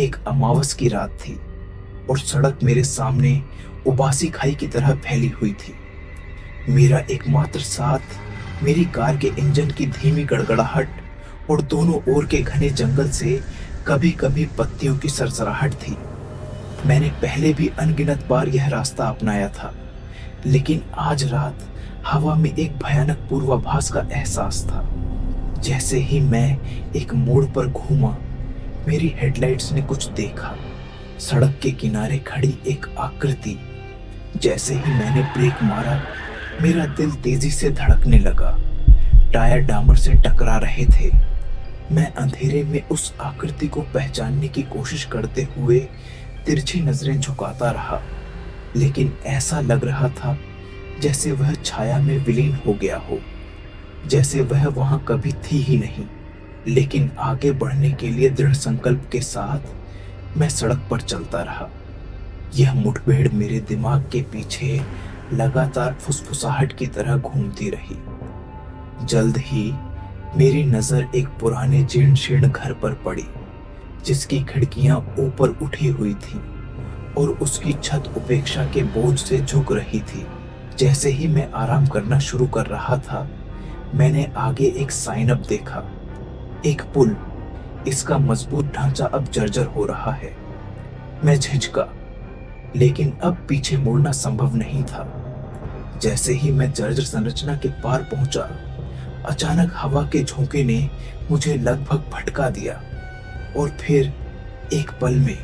एक अमावस की रात थी और सड़क मेरे सामने उबासी खाई की तरह फैली हुई थी। मेरा एकमात्र साथ मेरी कार के इंजन की धीमी गड़गड़ाहट और दोनों ओर के घने जंगल से कभी-कभी पत्तियों की सरसराहट थी। मैंने पहले भी अनगिनत बार यह रास्ता अपनाया था, लेकिन आज रात हवा में एक भयानक पूर्वाभास का एहसास था। जैसे ही मैं एक मोड़ पर घूमा, मेरी हेडलाइट्स ने कुछ देखा। सड़क के किनारे खड़ी एक आकृति। जैसे ही मैंने ब्रेक मारा, मेरा दिल तेजी से धड़कने लगा। टायर डामर से टकरा रहे थे। मैं अंधेरे में उस आकृति को पहचानने की कोशिश करते हुए तिरछी नजरें झुकाता रहा, लेकिन ऐसा लग रहा था जैसे वह छाया में विलीन हो गया हो, जैसे वह वहां कभी थी ही नहीं। लेकिन आगे बढ़ने के लिए दृढ़ संकल्प के साथ मैं सड़क पर चलता रहा। यह मुठभेड़ मेरे दिमाग के पीछे लगातार फुसफुसाहट की तरह घूमती रही। जल्द ही मेरी नजर एक पुराने जीर्ण शीर्ण घर पर पड़ी, जिसकी खिड़कियां ऊपर उठी हुई थी और उसकी छत उपेक्षा के बोझ से झुक रही थी। जैसे ही मैं आराम करना शुरू कर रहा था, मैंने आगे एक साइन अप देखा, एक पुल। इसका मजबूत ढांचा अब जर्जर हो रहा है। मैं झिझका, लेकिन अब पीछे मुड़ना संभव नहीं था। जैसे ही मैं जर्जर संरचना के पार पहुंचा, अचानक हवा के झोंके ने मुझे लगभग भटका दिया और फिर एक पल में,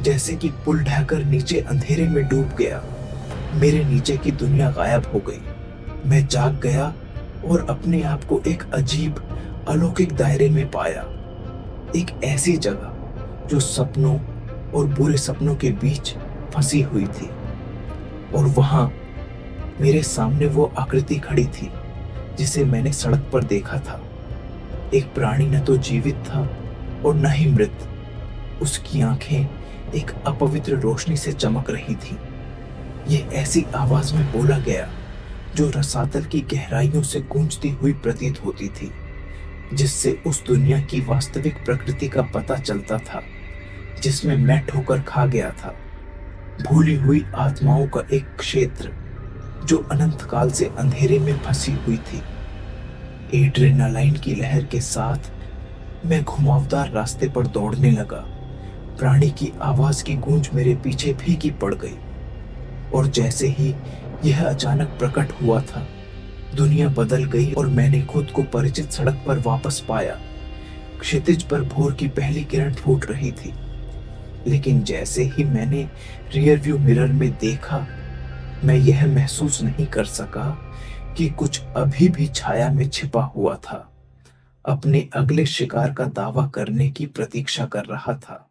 जैसे कि पुल ढहकर नीचे अंधेरे में डूब गया, मेरे नीचे की दुनिया गायब हो गई। मैं जाग गया और अपने आप को एक अजीब अलौकिक दायरे में पाया। एक ऐसी जगह जो सपनों और बुरे सपनों के बीच फंसी हुई थी। और वहां मेरे सामने वो आकृति खड़ी थी जिसे मैंने सड़क पर देखा था। एक प्राणी न तो जीवित था और न ही मृत। उसकी आंखें एक अपवित्र रोशनी से चमक रही थी। ये ऐसी आवाज में बोला गया जो रसातल की गहराइयों से गूंजती हुई प्रतीत होती थी, जिससे उस दुनिया की वास्तविक प्रकृति का पता चलता था जिसमें मैं ठोकर खा गया था। भूली हुई आत्माओं का एक क्षेत्र जो अनंत काल से अंधेरे में फंसी हुई थी। एड्रेनालाइन की लहर के साथ मैं घुमावदार रास्ते पर दौड़ने लगा। प्राणी की आवाज की गूंज मेरे पीछे फीकी पड़ गई और जैसे ही यह अचानक प्रकट हुआ था, दुनिया बदल गई और मैंने खुद को परिचित सड़क पर वापस पाया। क्षितिज पर भोर की पहली किरण फूट रही थी, लेकिन जैसे ही मैंने रियर व्यू मिरर में देखा, मैं यह महसूस नहीं कर सका कि कुछ अभी भी छाया में छिपा हुआ था, अपने अगले शिकार का दावा करने की प्रतीक्षा कर रहा था।